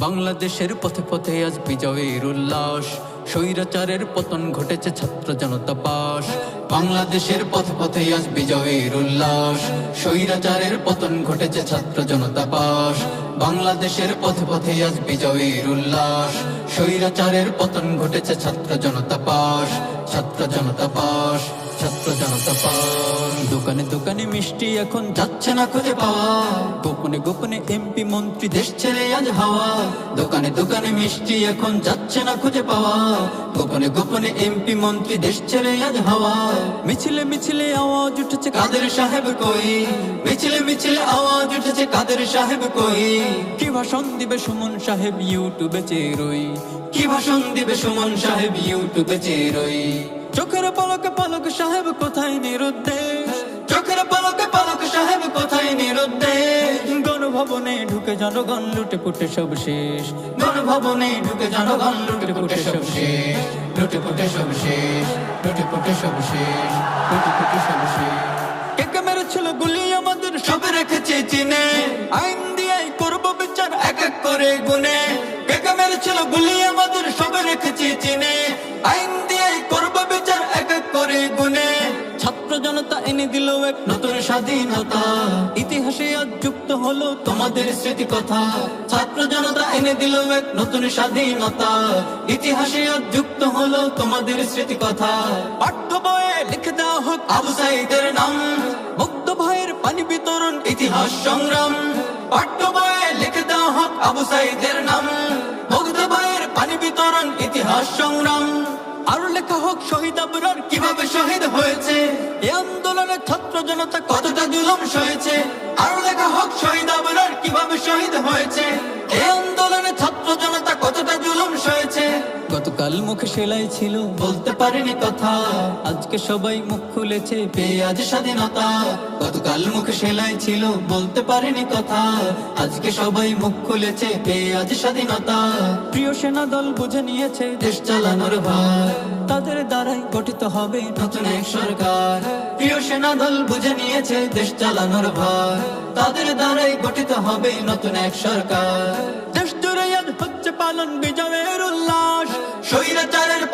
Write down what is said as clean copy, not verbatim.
বাংলাদেশের পথে পথে আজ বিজয়ের উল্লাস, স্বৈরাচারের পতন ঘটেছে ছাত্র জনতা পাশ। বাংলাদেশের পথে পথে আজ বিজয়ের উল্লাস, স্বৈরাচারের পতন ঘটেছে ছাত্র জনতা পাশ। বাংলাদেশের পথে পথে আজ বিজয়ের উল্লাস, স্বৈরাচারের পতন ঘটেছে ছাত্র জনতা পাশ। ছাত্র জনতা পাশ, ছাত্র জনতা পাশ। দোকানে দোকানে মিষ্টি এখন যাচ্ছে না খুঁজে পাওয়া, গোপনে গোপনে এমপি মন্ত্রী দেশ ছেড়ে আজ হাওয়া। দোকানে দোকানে মিষ্টি এখন যাচ্ছে না খুঁজে পাওয়া, গোপনে গোপনে এমপি মন্ত্রী দেশ ছেড়ে আজ হাওয়া। মিছিলে মিছিলে আওয়াজ উঠেছে কাদের সাহেব কই, মিছিলে মিছিলে আওয়াজ উঠেছে কাদের সাহেব কই। কি ভাষণ দিবে সুমন সাহেব ইউটিউবে চেরোই, কি ভাষণ দিবে সুমন সাহেব ইউটিউবে চেরোই। চোখের পলকে পলক সাহেব কোথায় নিরুদ্দেশ, চোখের পলকে পলক সাহেব কোথায় নিরুদ্দেশ। গণভবনে ঢুকে জনগণ লুটে পুটে সব শেষ, গণভবনে ঢুকে জনগণ লুটে পুটে সব শেষ। লুটে পুটে সব শেষ, লুটে পুটে সব শেষ, লুটে পুটে সব শেষ। কে মেরেছিল গুলি আমাদের সব রেখেছে চিনে, আইন দিয়ে করবো বিচার এক এক করে গুনে। কে মেরেছিল গুলি আমাদের সব রেখেছে চিনে, আইন দিয়ে করবো বিচার এক এক করে গুনে। ছাত্র জনতা এনে দিল এক নতুন স্বাধীনতা, ইতিহাসে আজ যুক্ত হলো তোমাদের স্মৃতি কথা। ছাত্র জনতা এনে দিল এক নতুন স্বাধীনতা, ইতিহাসে আজ যুক্ত হলো তোমাদের স্মৃতি কথা। পাঠ্য বইয়ে লিখে দেওয়া হোক আবু সাঈদের নাম, মুগ্ধ ভাইয়ের পানি বিতরণ ইতিহাস সংগ্রাম। পাঠ্য বইয়ে লিখে দেওয়া হোক আবু সাঈদের নাম, মুগ্ধ ভাইয়ের পানি বিতরণ ইতিহাস সংগ্রাম। আর লেখা হোক শহীদ আবরার কিভাবে শহীদ হয়েছে, এই আন্দোলনে ছাত্র জনতা কতটা জুলুম সয়েছে। আর লেখা হোক শহীদ আবরার কিভাবে শহীদ হয়েছে, এই আন্দোলনে ছাত্র জনতা কতটা জুলুম সয়েছে। গতকাল মুখে সেলাই ছিল বলতে পারেনি কথা, আজকে সবাই মুখ খুলেছে পেয়ে আজ স্বাধীনতা। গতকাল মুখে সেলাই ছিল বলতে পারেনি কথা, আজকে সবাই মুখ খুলেছে পেয়ে আজ স্বাধীনতা। প্রিয় সেনা দল বুঝে নিয়েছে দেশ চালানোর ভার, তাদের দ্বারাই গঠিত হবে নতুন এক সরকার। প্রিয় সেনা দল বুঝে নিয়েছে দেশ চালানোর ভার, তাদের দ্বারাই গঠিত হবে নতুন এক সরকার। দেশ জুড়ে আজ হচ্ছে পালন বিজয়ের উল্লাস, স্বৈরাচারের